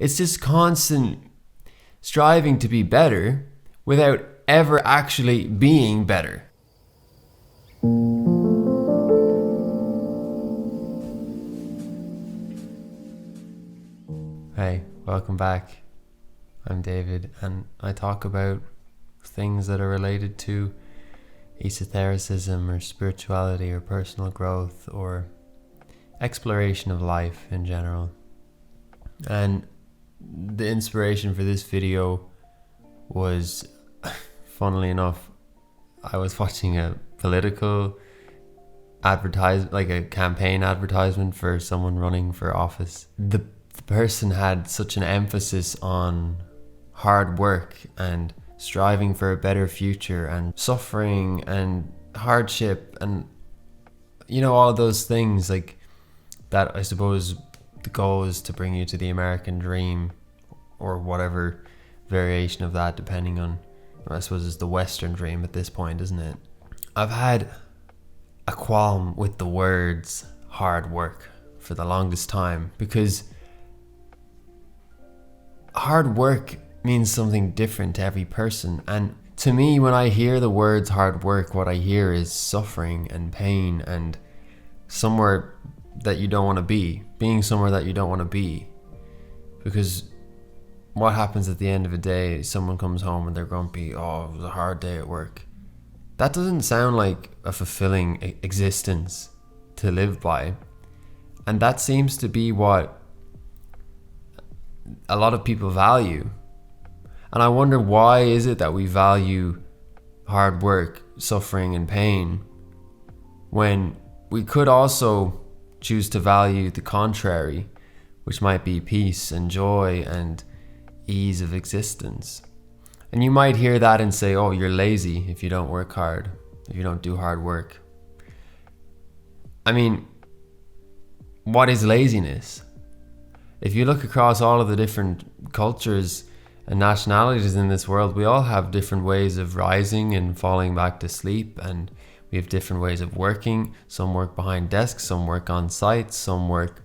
It's just constant striving to be better without ever actually being better. Hey, welcome back. I'm David, and I talk about things that are related to esotericism or spirituality or personal growth or exploration of life in general. And the inspiration for this video was, funnily enough, I was watching a political like a campaign advertisement for someone running for office. The person had such an emphasis on hard work and striving for a better future and suffering and hardship and all of those things like that. I suppose the goal is to bring you to the American dream or whatever variation of that, depending on, I suppose it's the Western dream at this point, isn't it? I've had a qualm with the words hard work for the longest time because hard work means something different to every person. And to me, when I hear the words hard work, what I hear is suffering and pain and somewhere that you don't want to be, being somewhere that you don't want to be. Because what happens at the end of the day, someone comes home and they're grumpy, oh, it was a hard day at work. That doesn't sound like a fulfilling existence to live by. And that seems to be what a lot of people value. And I wonder, why is it that we value hard work, suffering and pain when we could also choose to value the contrary, which might be peace and joy and ease of existence? And you might hear that and say, oh, you're lazy if you don't work hard, if you don't do hard work. I mean, what is laziness? If you look across all of the different cultures and nationalities in this world, we all have different ways of rising and falling back to sleep, and we have different ways of working. Some work behind desks, some work on site, some work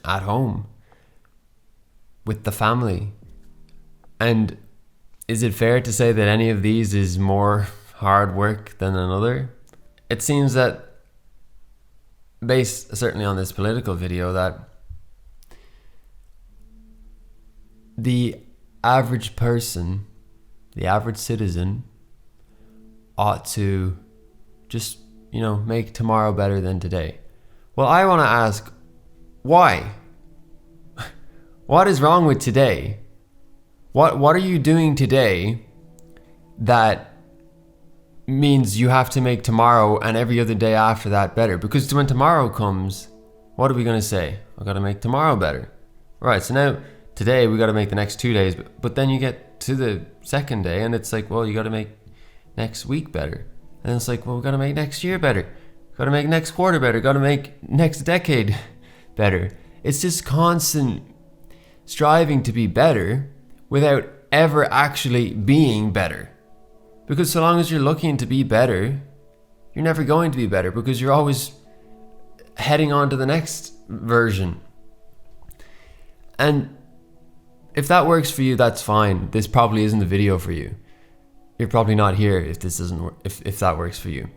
at home with the family. And is it fair to say that any of these is more hard work than another? It seems that, based certainly on this political video, that the average person, the average citizen, ought to just, make tomorrow better than today. Well, I want to ask, why? What is wrong with today? What are you doing today that means you have to make tomorrow and every other day after that better? Because when tomorrow comes, what are we going to say? I've got to make tomorrow better. Right, so now today we got to make the next 2 days, but then you get to the second day and it's like, well, you got to make next week better. And it's like, well, we got to make next year better. Got to make next quarter better. Got to make next decade better. It's just constant striving to be better without ever actually being better. Because so long as you're looking to be better, you're never going to be better, because you're always heading on to the next version. And if that works for you, that's fine. This probably isn't the video for you. You're probably not here if this doesn't work, if that works for you,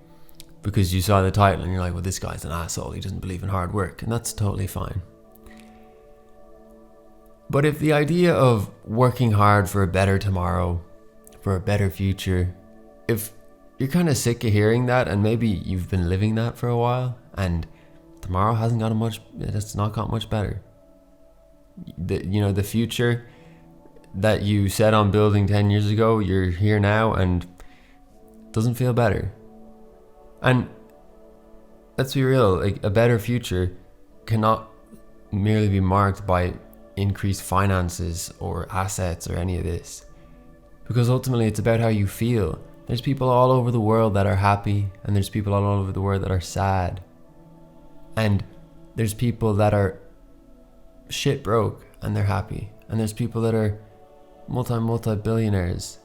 because you saw the title and you're like, well, this guy's an asshole, he doesn't believe in hard work, and that's totally fine. But if the idea of working hard for a better tomorrow, for a better future, if you're kind of sick of hearing that, and maybe you've been living that for a while and tomorrow it's not got much better. The future that you set on building 10 years ago, you're here now and it doesn't feel better. And let's be real, like, a better future cannot merely be marked by increased finances or assets or any of this, because ultimately it's about how you feel. There's people all over the world that are happy, and there's people all over the world that are sad, and there's people that are shit broke and they're happy, and there's people that are multi-billionaires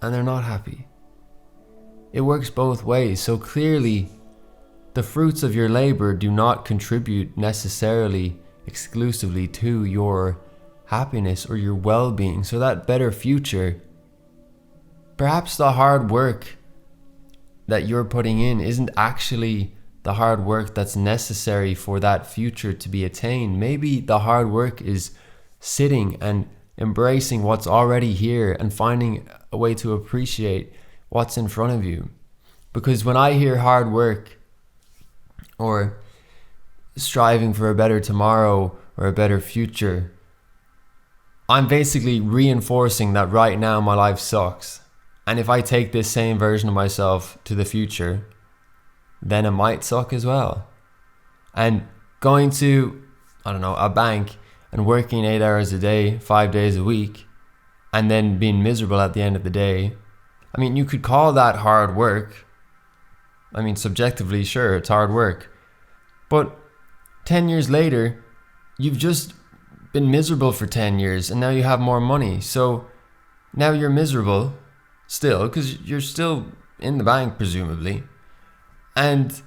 and they're not happy. It works both ways. So clearly the fruits of your labor do not contribute necessarily exclusively to your happiness or your well-being, so that better future, perhaps the hard work that you're putting in isn't actually the hard work that's necessary for that future to be attained. Maybe the hard work is sitting and embracing what's already here and finding a way to appreciate what's in front of you. Because when I hear hard work or striving for a better tomorrow or a better future, I'm basically reinforcing that right now my life sucks. And if I take this same version of myself to the future, then it might suck as well. And going to, a bank and working 8 hours a day, 5 days a week, and then being miserable at the end of the day, you could call that hard work. Subjectively, sure, it's hard work. But 10 years later, you've just been miserable for 10 years and now you have more money. So now you're miserable still because you're still in the bank, presumably. And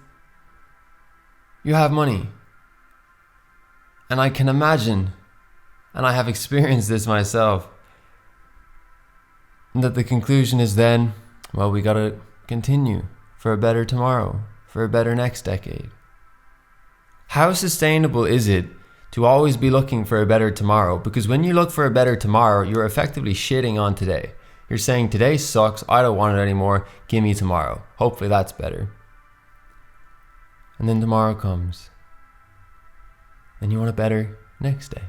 you have money. And I can imagine, and I have experienced this myself, that the conclusion is then, well, we gotta continue for a better tomorrow, for a better next decade. How sustainable is it to always be looking for a better tomorrow? Because when you look for a better tomorrow, you're effectively shitting on today. You're saying today sucks, I don't want it anymore, give me tomorrow. Hopefully that's better. And then tomorrow comes. And you want a better next day.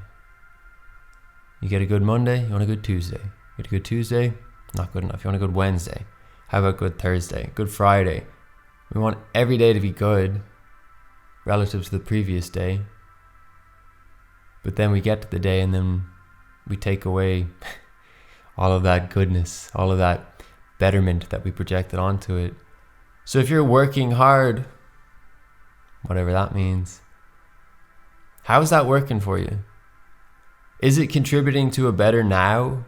You get a good Monday, you want a good Tuesday. You get a good Tuesday, not good enough. You want a good Wednesday. How about good Thursday, good Friday? We want every day to be good relative to the previous day. But then we get to the day and then we take away all of that goodness, all of that betterment that we projected onto it. So if you're working hard, whatever that means, how's that working for you? Is it contributing to a better now?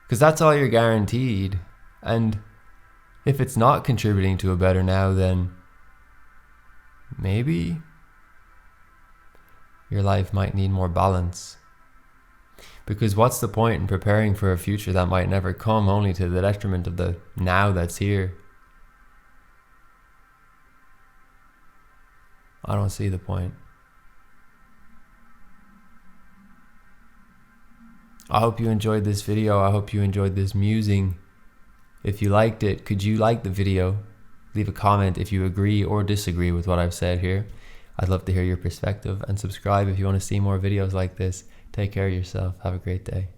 Because that's all you're guaranteed. And if it's not contributing to a better now, then maybe your life might need more balance. Because what's the point in preparing for a future that might never come, only to the detriment of the now that's here? I don't see the point. I hope you enjoyed this video. I hope you enjoyed this musing. If you liked it, could you like the video? Leave a comment if you agree or disagree with what I've said here. I'd love to hear your perspective, and subscribe if you want to see more videos like this. Take care of yourself. Have a great day.